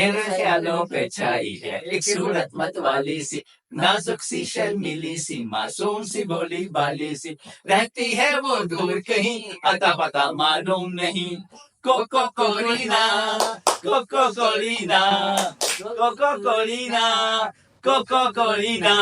मेरे ख्यालों पे छाई है एक सूरत मत वाली सी, नाजुक सी शर्मीली सी, मासूम सी भोली बाली सी, रहती है वो दूर कहीं, अता पता मालूम नहीं। कोको कोलिना, कोको कोलिना, कोको कोलिना, कोको कोलिना।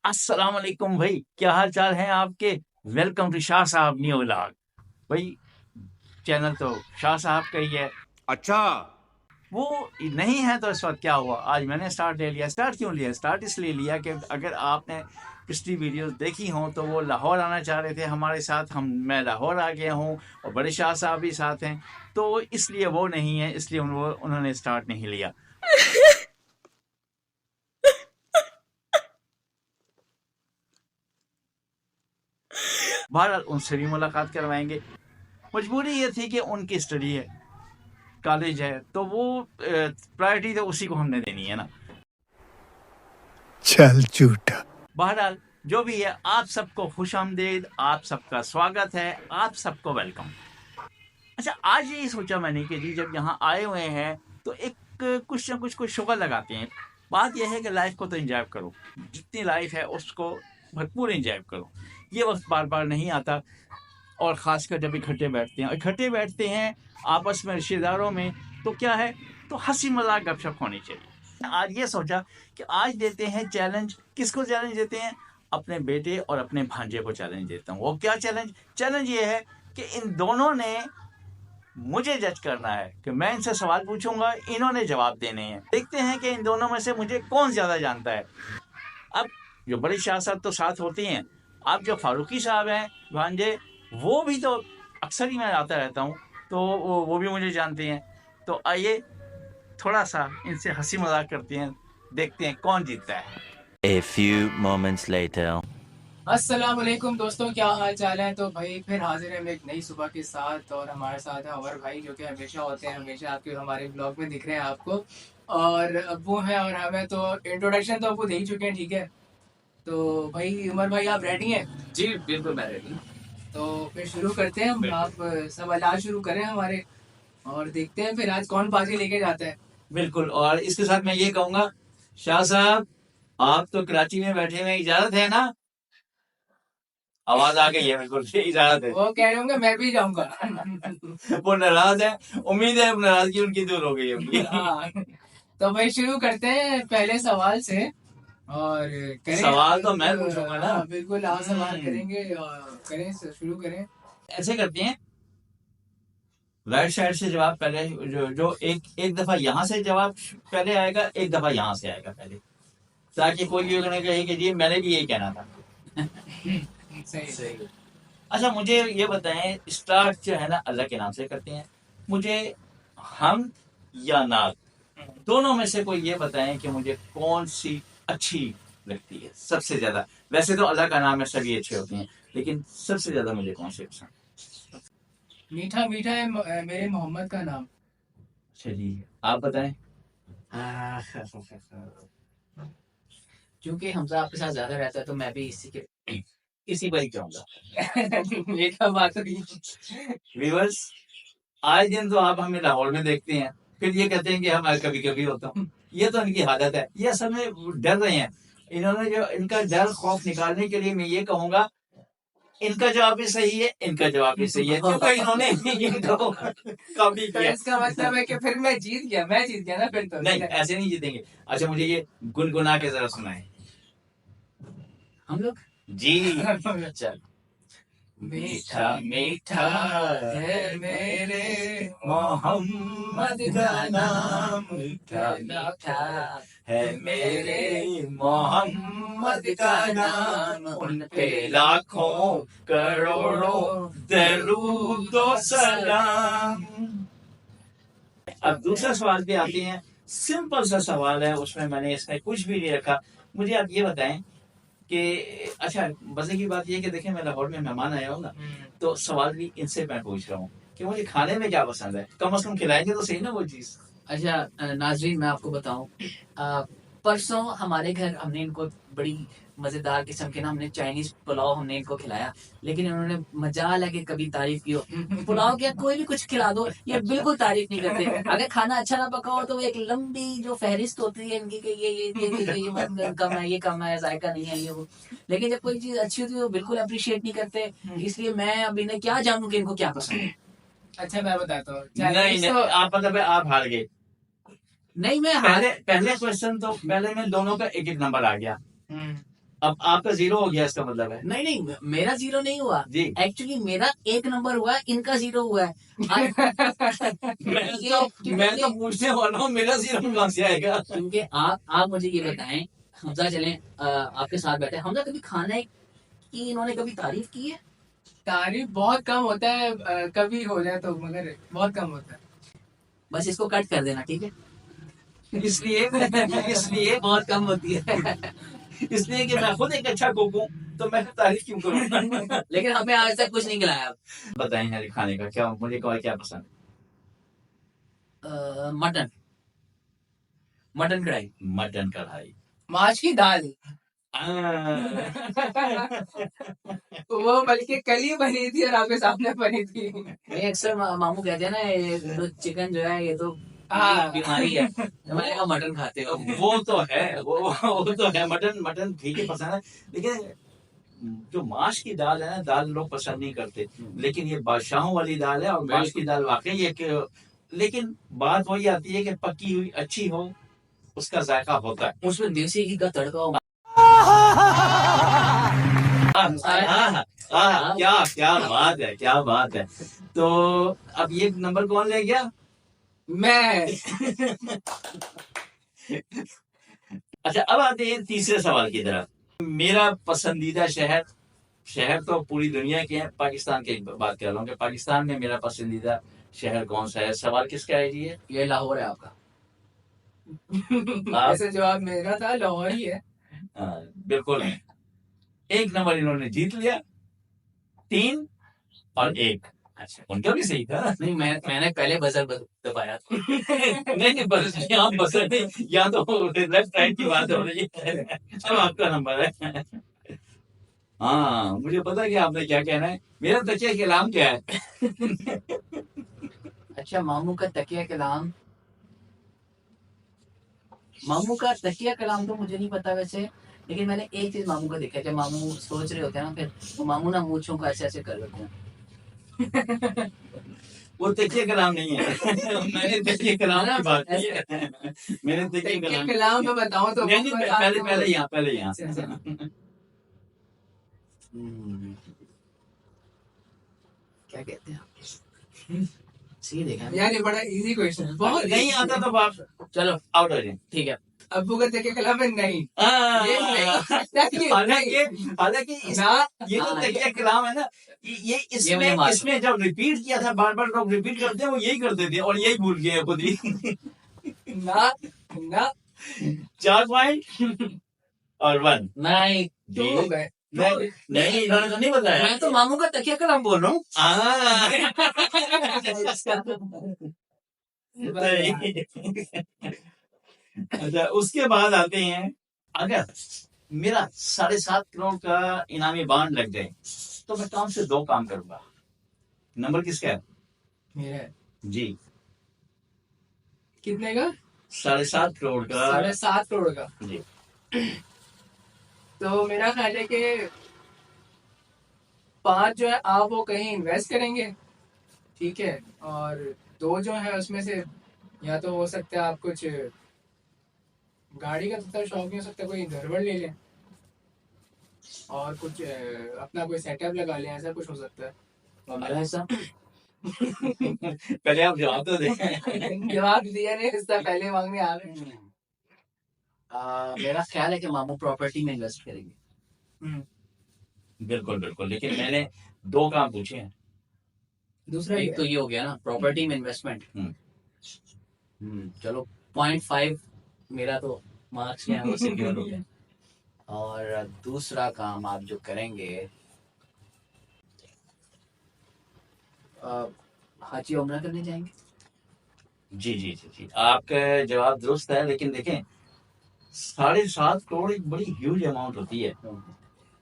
अस्सलाम वालेकुम भाई, क्या हाल चाल है आपके। वेलकम टू शाह साहब न्यू व्लॉग। भाई चैनल तो शाह साहब का ही है। अच्छा, वो नहीं है तो इस वक्त क्या हुआ, आज मैंने स्टार्ट ले लिया। स्टार्ट क्यों लिया? स्टार्ट इसलिए लिया कि अगर आपने पिछली वीडियोस देखी हों तो वो लाहौर आना चाह रहे थे हमारे साथ, मैं लाहौर आ गया हूँ और बड़े शाह साहब भी साथ हैं, तो इसलिए वो नहीं है, इसलिए उन्होंने स्टार्ट नहीं लिया। बहरहाल उनसे भी मुलाकात करवाएंगे। मजबूरी ये थी कि उनकी स्टडी है, कॉलेज है, तो वो प्रायोरिटी तो उसी को हमने देनी है ना। चल झूठा। बहरहाल जो भी है, आप सबको खुश आमदीद, आप सबका स्वागत है, आप सबको वेलकम। अच्छा, आज यही सोचा मैंने कि जी जब यहाँ आए हुए हैं तो एक कुछ ना कुछ शुगर लगाते हैं। बात यह है कि लाइफ को तो एंजॉय करो, जितनी लाइफ है उसको भरपूर एंजॉय करो। ये वक्त बार बार नहीं आता, और ख़ासकर जब इकट्ठे बैठते हैं आपस में रिश्तेदारों में, तो क्या है, तो हंसी मजाक गपशप होनी चाहिए। आज ये सोचा कि आज देते हैं चैलेंज। किसको चैलेंज देते हैं? अपने बेटे और अपने भांजे को चैलेंज देता हूँ। वो क्या चैलेंज? चैलेंज ये है कि इन दोनों ने मुझे जज करना है कि मैं इनसे सवाल पूछूंगा, इन्होंने जवाब देने हैं। देखते हैं कि इन दोनों में से मुझे कौन ज़्यादा जानता है। अब जो बड़ी शाह साहब तो साथ होती हैं, अब जो फारूकी साहब हैं भांजे, वो भी तो अक्सर ही मैं आता रहता हूँ, तो वो भी मुझे जानते हैं। तो आइए थोड़ा सा इनसे हंसी मजाक करते हैं, देखते हैं कौन जीतता है। A few moments later. अस्सलाम वालेकुम दोस्तों, क्या हाल चाल है। तो भाई फिर हाजिर है हम एक नई सुबह के साथ, और हमारे साथ है अमर भाई जो कि हमेशा होते हैं, हमेशा आपके हमारे ब्लॉग में दिख रहे हैं आपको। और अब्बू हैं और हमें तो इंट्रोडक्शन तो आपको दे ही चुके हैं, ठीक है। तो भाई उमर भाई, आप रेडी हैं? जी बिल्कुल, मैं रेडी। तो फिर शुरू करते हैं हम। आप सब इलाज शुरू करें हमारे, और देखते हैं फिर आज कौन बाजी लेके जाता है। बिल्कुल, और इसके साथ मैं ये कहूंगा, शाह साहब आप तो कराची में बैठे हुए, इजाजत है ना? आवाज आ गई है, बिल्कुल इजाजत है। वो कह रहे होंगे मैं भी जाऊंगा। वो नाराज है, उम्मीद है नाराजगी उनकी दूर हो गई होगी। हाँ, तो भाई शुरू करते हैं पहले सवाल से। और करें सवाल तो मैं पूछूंगा ना। हाँ, बिल्कुल आप सवाल करेंगे और करें, शुरू करें। ऐसे करते हैं, राइट साइड से जवाब पहले, जो एक दफा यहाँ से जवाब पहले आएगा, एक दफा यहाँ से आएगा पहले, ताकि कोई भी ना कहे कि जी मैंने भी यही कहना था। सही। अच्छा, मुझे ये बताएं, स्टार्ट जो है ना अल्लाह के नाम से करते हैं, मुझे हम या नात दोनों में से कोई ये बताएं कि मुझे कौन सी अच्छी लगती है सबसे ज्यादा। वैसे तो अल्लाह का नाम है, सभी अच्छे होते हैं, लेकिन सबसे ज्यादा मुझे कौन से पसंद? मीठा मीठा है मेरे मोहम्मद का नाम। अच्छा जी, आप बताएं। क्योंकि हमजा आपके साथ ज्यादा रहता है तो मैं भी इसी पर ही कहूंगा। मीठा बात तो व्यूअर्स, आज दिन तो आप हमें लाहौर में देखते हैं, फिर ये कहते हैं कि हम कभी कभी होता हूँ। ये तो इनकी आदत है, ये असल में डर रहे हैं। इन्होंने जो इनका डर खौफ निकालने के लिए मैं ये कहूंगा, इनका जवाब भी सही है, इनका जवाब भी सही है, क्योंकि इन्होंने इनको कॉपी तो किया। इसका मतलब है कि फिर मैं जीत गया ना फिर तो। नहीं, ऐसे नहीं जीतेंगे। अच्छा, मुझे ये गुनगुना के जरा सुनाए। हम लोग जी चल। मीठा मीठा है मेरे मोहम्मद का नाम, मीठा मीठा है मेरे मोहम्मद का नाम, उन पे लाखों करोड़ों दरूद व सलाम। अब दूसरा सवाल पे आते हैं। सिंपल सा सवाल है, उसमें मैंने इसमें कुछ भी नहीं रखा। मुझे आप ये बताएं कि अच्छा, मजे की बात ये कि देखें, मैं लाहौर में मेहमान आया हूँ ना, तो सवाल भी इनसे मैं पूछ रहा हूँ कि मुझे खाने में क्या पसंद है। कम से कम खिलाएंगे तो सही ना वो चीज। अच्छा नाजरीन, मैं आपको बताऊं, परसों हमारे घर हमने इनको बड़ी मजेदार किस्म के ना हमने चाइनीज पुलाव हमने इनको खिलाया, लेकिन इन्होंने मजाल है कि कभी तारीफ की हो। पुलाव क्या कोई भी कुछ खिला दो ये बिल्कुल तारीफ नहीं करते। अगर खाना अच्छा ना पका हो तो वो एक लंबी जो फहरिस्त होती है इनकी कि ये कम है, ये कम है, जायका नहीं है, ये वो। लेकिन जब कोई चीज अच्छी होती है वो बिल्कुल अप्रिशिएट नहीं करते। इसलिए मैं अब इन्हें क्या जानूं कि इनको क्या पसंद है। अच्छा मैं बताता हूँ नहीं चाइनीज नहीं, तो आप मतलब है, आप हार गए। नहीं मैं पहले पहले क्वेश्चन तो पहले में दोनों का एक एक नंबर आ गया, अब आपका 0 हो गया, इसका मतलब है। नहीं नहीं मेरा 0 नहीं हुआ जी। एक्चुअली, मेरा 1 नंबर हुआ है, इनका 0 हुआ है। मैं तो पूछने वाला हूँ, मेरा 0 कहाँ से आएगा? क्योंकि आप मुझे ये बताएं, हमजा चलें आपके साथ बैठे, हमजा कभी खाने की इन्होंने कभी तारीफ की है? तारीफ बहुत कम होता है, कभी हो जाए तो, मगर बहुत कम होता है। बस इसको कट कर देना, ठीक है? इसलिए बहुत कम होती है। इसलिए कि मैं खुद एक अच्छा कुक हूँ, तो मैं तारीफ क्यों करूँ? लेकिन हमें आज तक कुछ नहीं खिलाया। बताएं यार, खाने का क्या, मुझे क्या पसंद मटन, मटन कढ़ाई। है? मटन कढ़ाई, माश की दाल वो बल्कि कल ही बनी थी और आपके सामने बनी थी। ये अक्सर मामू कहते हैं ना, ये तो चिकन जो है ये तो हाँ। बीमारी है। मैंने कहा मटन खाते हो। वो तो है, वो तो है, मटन मटन ठीक है, पसंद है, लेकिन जो माश की दाल है ना, दाल लोग पसंद नहीं करते, लेकिन ये बादशाहों वाली दाल है, और माश की दाल वाकई एक, लेकिन बात वही आती है कि पकी हुई अच्छी हो, उसका जायका होता है। उसमें देसी घी का तड़का हो। क्या क्या बात है, क्या बात है। तो अब ये नंबर कौन ले गया? मैं अच्छा, अब आते हैं तीसरे सवाल की तरफ। मेरा पसंदीदा शहर, शहर तो पूरी दुनिया के हैं, पाकिस्तान की बात कर रहा हूँ कि पाकिस्तान में मेरा पसंदीदा शहर कौन सा है। सवाल किसका है जी? ये लाहौर है आपका। वैसे जवाब मेरा था, लाहौर ही है। बिल्कुल, एक नंबर इन्होंने जीत लिया, 3 और 1। अच्छा, उनका भी सही था। नहीं मैंने पहले बजर दबाया था। नहीं, बस यहाँ बसर नहीं, यहाँ तो लेफ्ट राइट की बात हो रही है। अब आपका नंबर है। हाँ, मुझे पता है कि आपने क्या कहना है। मेरा तकिया कलाम क्या है? अच्छा, मामू का तकिया कलाम, मामू का तकिया कलाम तो मुझे नहीं पता वैसे, लेकिन मैंने एक चीज मामू का देखा है, जब मामू सोच रहे होते हैं ना, फिर वो मामू ना मूंछों को ऐसे ऐसे कर लेते हैं। वो तकिया कलाम नहीं है। मैंने तकिया कलाम की बात की है। मैंने तकिया कलाम में बताऊं तो नहीं, पहले पहले यहाँ क्या कहते हैं सही देखा है? यार ये बड़ा इजी क्वेश्चन है, बहुत नहीं आता तो आप चलो आउट हो जाए। ठीक है। अब्बू का तकिया कलाम में नहीं, हालांकि ये तो तकिया कलाम है ना, ये इसमें जब रिपीट किया था, बार बार लोग रिपीट करते हैं, वो यही करते थे और यही भूल गए खुद ही। ना ना 4 पॉइंट और 1 नहीं, 2 हो गए। नहीं, इन्होंने तो नहीं बताया। मैं तो मामू का तकिया कलाम बोल रहा हूँ। अच्छा, उसके बाद आते हैं, अगर मेरा 7.5 करोड़ का इनामी बांड लग जाए तो मैं कौन से 2 काम करूंगा? नंबर किसका है? मेरा है। जी, कितने का? 7.5 करोड़ का। 7.5 करोड़ का जी। तो मेरा ख्याल है कि 5 जो है आप वो कहीं इन्वेस्ट करेंगे, ठीक है, और 2 जो है उसमें से या तो हो सकता है आप कुछ गाड़ी का तो शौक नहीं हो सकता, कोई घर वर ले लें और कुछ अपना कोई सेटअप लगा लें, ऐसा कुछ हो सकता है। और मेरा हिस्सा पहले आप जवाब तो दें। जवाब दिया नहीं, हिस्सा पहले मांगने आ रहे हैं। मेरा ख्याल है कि मामू प्रॉपर्टी में इन्वेस्ट करेंगे। बिल्कुल बिल्कुल, लेकिन मैंने 2 काम पूछे हैं। दूसरा एक तो ये हो गया ना, प्रॉपर्टी में इन्वेस्टमेंट। चलो 0.5 मेरा तो मार्क्स क्या है वो सिक्योर हो गया। और दूसरा काम आप जो करेंगे, हाजी उम्रा करने जाएंगे। जी जी जी जी, आपका जवाब दुरुस्त है, लेकिन देखें 7.5 करोड़ एक बड़ी ह्यूज अमाउंट होती है।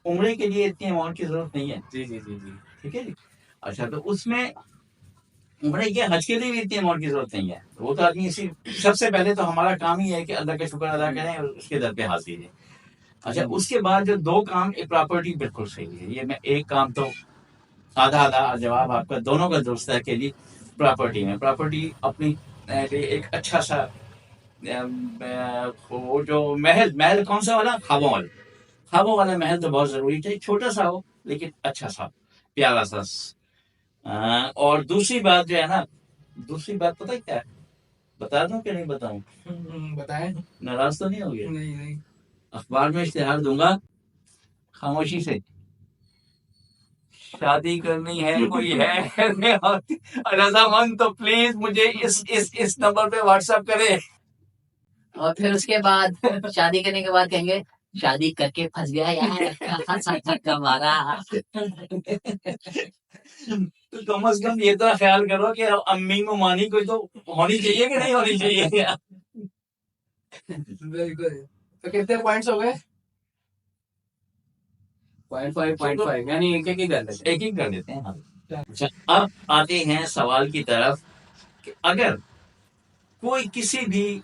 उम्र के लिए इतनी अमाउंट की जरूरत नहीं है। जी जी जी जी। ठीक है जी। अच्छा, तो उसमें उम्र के हज के लिए भी इतनी अमाउंट की जरूरत नहीं है। वो तो आदमी इसी, सबसे पहले तो हमारा काम ही है कि अल्लाह का शुक्र अदा करें और उसके दर पे हाजिर है। अच्छा, उसके बाद जो 2 काम, एक प्रॉपर्टी बिल्कुल सही है, ये मैं एक काम तो आधा आधा जवाब आपका दोनों का दुरुस्त है कि जी प्रॉपर्टी में, प्रॉपर्टी अपनी एक अच्छा सा वो जो महल, महल कौन सा वाला, ख्वाबों वाला, ख्वाबों वाला महल तो बहुत जरूरी है, छोटा सा हो लेकिन अच्छा सा, प्यारा सा। और दूसरी बात जो है ना, दूसरी बात पता है क्या है, बता दूं कि नहीं बताऊं? बताएं। नाराज तो नहीं हो गए? नहीं नहीं। अखबार में इश्तेहार दूंगा, खामोशी से। शादी करनी है, कोई है रजामंद तो प्लीज मुझे इस नंबर पे व्हाट्सएप करे। और फिर उसके बाद शादी करने के बाद कहेंगे शादी करके फंस गया यार, कहाँ सा धक्का मारा। तो कम से कम ये तो ख्याल करो कि अम्मी को मानी कोई तो होनी चाहिए कि नहीं होनी चाहिए। बिल्कुल। तो कितने पॉइंट्स हो गए? 0.5 यानी एक एक ही कर लेते एक ही कर देते हैं हम। अच्छा, अब आते हैं सवाल की तरफ कि अगर कोई किसी भी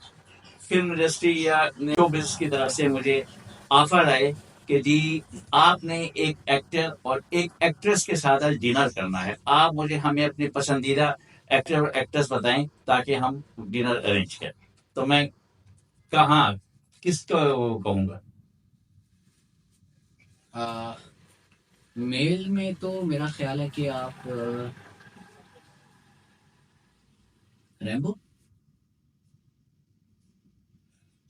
फिल्म इंडस्ट्री या शो बिजनेस की तरफ से मुझे ऑफर आए कि जी आपने एक एक्टर और एक एक्ट्रेस के साथ आज डिनर करना है, आप मुझे हमें अपने पसंदीदा एक्टर और एक्ट्रेस बताएं ताकि हम डिनर अरेंज करें, तो मैं कहाँ किसको कहूँगा? मेल में तो मेरा ख्याल है कि आप रैम्बो।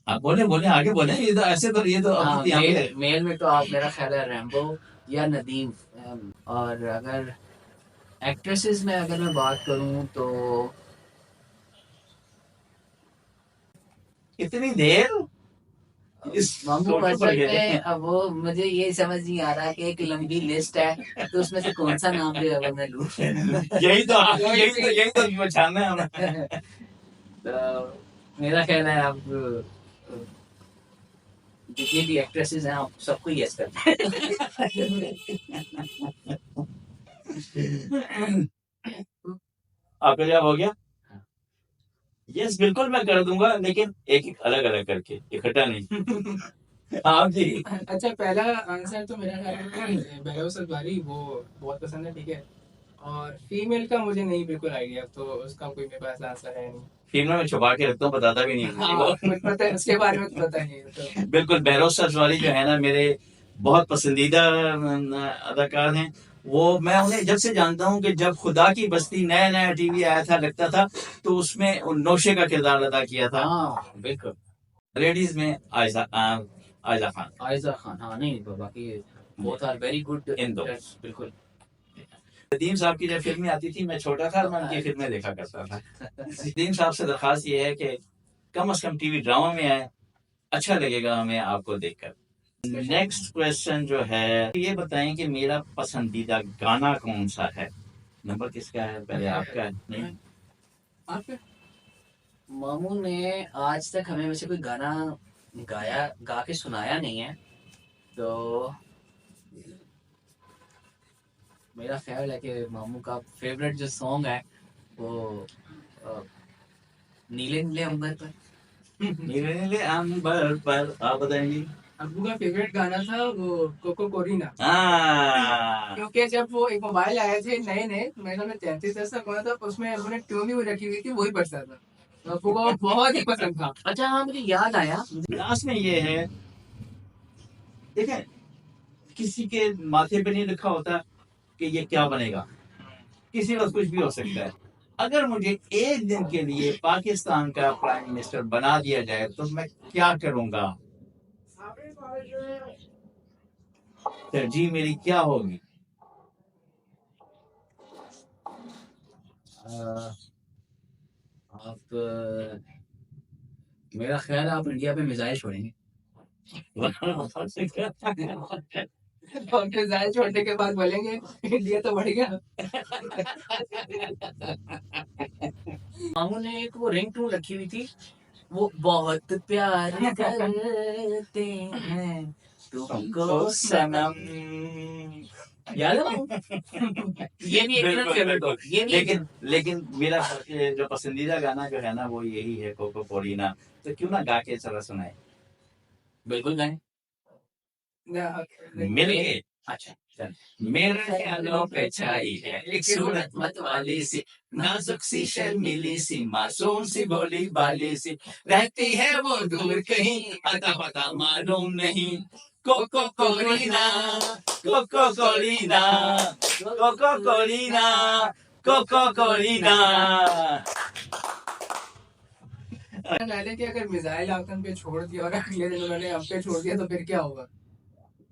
आप बोले बोले आगे बोले, ये तो ऐसे तो, ये तो हाँ, अब यहाँ पे मेल में तो आप, मेरा ख्याल है रैम्बो या नदीम। और अगर एक्ट्रेसेस में अगर मैं बात करूं तो इतनी देर इस मामू सोचो पड़ असल गए। में अब वो मुझे ये समझ नहीं आ रहा कि एक लंबी लिस्ट है तो उसमें से कौन सा नाम जो है वो मैं लूं। यही तो जानना है हमें। तो मेरा ख्याल है आप जितनी भी एक्ट्रेसेस हैं आप सबको यस करते आपका जवाब हो गया? यस बिल्कुल मैं कर दूंगा, लेकिन एक एक अलग अलग करके, इकट्ठा नहीं। आप जी। अच्छा, पहला आंसर तो मेरा ख्याल है बेरोस अलबारी, वो बहुत पसंद है, ठीक है। और फीमेल का मुझे नहीं बिल्कुल आइडिया, तो उसका कोई मेरे पास आंसर है नहीं। फिल्म में छुपा के रखता हूँ, बताता भी नहीं हूँ किसी हाँ, को। मुझे पता है, उसके बारे में तो पता नहीं है तो। बिल्कुल, बेरोस सरस्वती जो है ना, मेरे बहुत पसंदीदा अदाकार हैं। वो मैं उन्हें जब से जानता हूँ कि जब खुदा की बस्ती नया नया टीवी आया था, लगता था, तो उसमें नौशे का किरदार अदा किया था। हाँ बिल्कुल। लेडीज में आयजा खान। आयजा खान, हाँ नहीं बाकी बोथ आर वेरी गुड इन दो। बिल्कुल। नदीम साहब की जब फिल्में आती थी, मैं छोटा था, मैं उनकी फिल्में देखा करता था। नदीम साहब से दरखास्त ये है कि कम से कम टीवी ड्रामा में आए, अच्छा लगेगा हमें आपको देखकर। नेक्स्ट क्वेश्चन जो है, ये बताएं कि मेरा पसंदीदा गाना कौन सा है। नंबर किसका है, पहले आपका है? नहीं, आपके मामू ने आज तक हमें वैसे कोई गाना गा के सुनाया नहीं है, तो मेरा ख्याल है कि मामू का फेवरेट जो सॉन्ग है वो नीले नीले अंबर पर। नीले नीले अंबर पर, आप बताएंगे? अब्बू का फेवरेट गाना था वो कोको कोरिना, हाँ, क्योंकि जब वो एक मोबाइल आए थे नए नए, मेरे में 33 तक हुआ था, उसमें अब्बू ने ट्यून भी रखी हुई थी, वही बजता था, तो अब्बू को बहुत ही पसंद था। अच्छा हाँ, मुझे याद आया। लास्ट में ये है, देखें, किसी के माथे पे नहीं लिखा होता कि ये क्या बनेगा, किसी वक्त कुछ भी हो सकता है। अगर मुझे एक दिन के लिए पाकिस्तान का प्राइम मिनिस्टर बना दिया जाए तो मैं क्या करूंगा, तरजीह मेरी क्या होगी? आप मेरा ख्याल है आप इंडिया पे मिसाइल छोड़ेंगे। और फिर जाए छोड़ने के बाद बोलेंगे इंडिया तो बढ़ गया। मामू ने एक वो रिंग टून रखी हुई थी, वो बहुत प्यार करते हैं तुमको सनम। याद है वो? ये भी एक मेरा बिल्कुल, फेवरेट बिल्कुल। है। ये भी लेकिन मेरा जो पसंदीदा गाना जो है ना वो यही है, कोको कोलिना। तो क्यों ना गा के जरा सुनाए, बिल्कुल गाए। मिल के। अच्छा। चल। मेरे ख्यालों पे छाई है एक सूरत मत वाली सी, नाजुक सी शर्मीली सी, मासूम सी भोली बाली सी, रहती है वो दूर कहीं, अता पता मालूम नहीं। कोको कोलिना, कोको कोलिना, कोको कोलिना, कोको कोलिना। पहले कि अगर मिसाइल आतंक पे छोड़ दिया और अगले दिन उन्होंने हम पे छोड़ दिया तो फिर क्या होगा?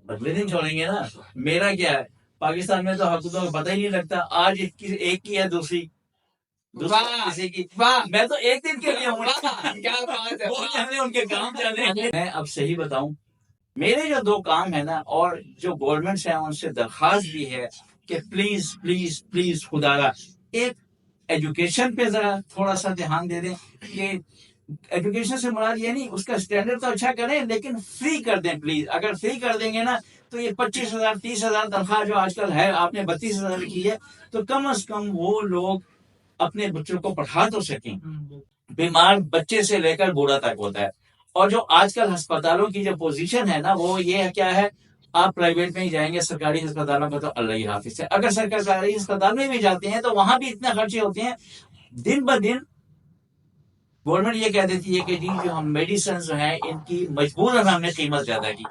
अगले दिन छोड़ेंगे ना। मेरा क्या है, पाकिस्तान में तो हकूमतों को पता ही नहीं लगता, आज एक की है दूसरी वाह, किसी की। वाह, मैं तो एक दिन के लिए हूँ। क्या बात है, वो वाह। जाने उनके काम जाने। मैं अब सही बताऊं, मेरे जो दो काम है ना, और जो गवर्नमेंट है उनसे दरखास्त भी है कि प्लीज प्लीज प्लीज खुदारा एक एजुकेशन पे जरा थोड़ा सा ध्यान दे दें। कि एजुकेशन से मुराद ये नहीं, उसका स्टैंडर्ड तो अच्छा करें लेकिन फ्री कर दें प्लीज। अगर फ्री कर देंगे ना तो ये 25,000 30,000 तनख्वाह जो आजकल है, आपने 32,000 की है, तो कम से कम वो लोग अपने बच्चों को पढ़ा तो सकें। बीमार बच्चे से लेकर बूढ़ा तक होता है। और जो आजकल अस्पतालों की जो पोजीशन है ना वो ये है, क्या है, आप प्राइवेट में ही जाएंगे, सरकारी अस्पतालों में तो अल्लाह ही हाफिज है। अगर सरकारी अस्पताल में भी जाते हैं तो वहां भी इतने खर्चे होते हैं। दिन ब दिन गवर्नमेंट ये कह देती है कि जी जो हम मेडिसिन जो है इनकी मजबूरन हमने कीमत ज्यादा की,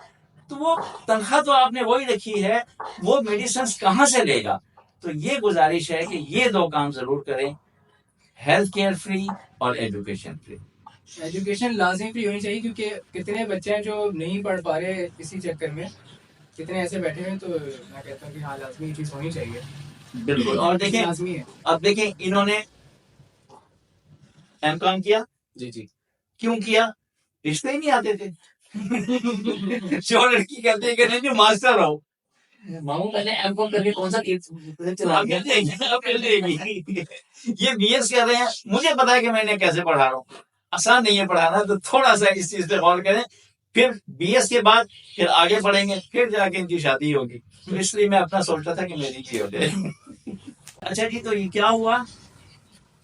तो वो तनख्वाह तो आपने वही रखी है, वो मेडिसिन कहाँ से लेगा? तो ये गुजारिश है कि ये दो काम जरूर करें, हेल्थ केयर फ्री और एजुकेशन फ्री। एजुकेशन लाजमी फ्री होनी चाहिए क्योंकि कितने बच्चे हैं जो नहीं पढ़ पा रहे इसी चक्कर में, कितने ऐसे बैठे हैं। तो मैं कहता हूँ कि हाँ लाजमी ये चीज होनी चाहिए, बिल्कुल। और देखें, लाजमी है। अब देखें इन्होंने एमकॉम किया, जी जी। क्यों किया? रिश्ते ही नहीं आते थे। जो लड़की कहते हैं कि नहीं जो मास्टर हो, मामू पहले एमकॉम करके कौन सा तीर चला अब गया? मिल जाएगी, अब मिल जाएगी। ये बीएस कर रहे हैं, मुझे पता है कि मैं इन्हें कैसे पढ़ा रहा हूँ, आसान नहीं है पढ़ाना, तो थोड़ा सा इस चीज पे गौर करें। फिर बीएस के बाद फिर आगे बढ़ेंगे, फिर जाके इनकी शादी होगी। तो इसलिए मैं अपना सोचता था कि मेरी की हो जाए। अच्छा जी, तो ये क्या हुआ?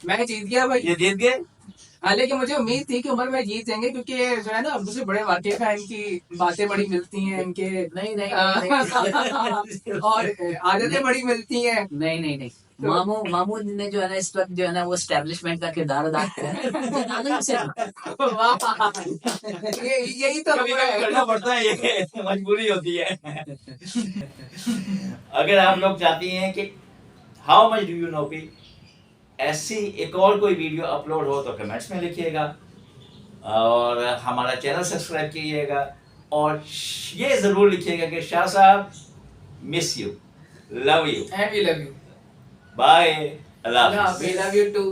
मैं जीत गया भाई। ये जीत गए। हालांकि मुझे उम्मीद थी कि उम्र में जीत जाएंगे क्योंकि जो है ना मुझसे बड़े वाकिफ है, इनकी बातें बड़ी मिलती हैं, इनके नहीं नहीं नहीं और आदतें बड़ी मिलती हैं। नहीं नहीं नहीं। मामू मामू ने जो है ना इस वक्त जो है ना वो एस्टेब्लिशमेंट का किरदार अदा किया है। यही तो कभी कभी करना पड़ता है, ये मजबूरी होती है। अगर आप लोग चाहती हैं कि how much do you know P ऐसी एक और कोई वीडियो अपलोड हो तो कमेंट्स में लिखिएगा, और हमारा चैनल सब्सक्राइब कीजिएगा, और ये ज़रूर लिखिएगा कि शाह साहब miss you, love you, I love you. Bye, Allah हाफिज़। We love you too.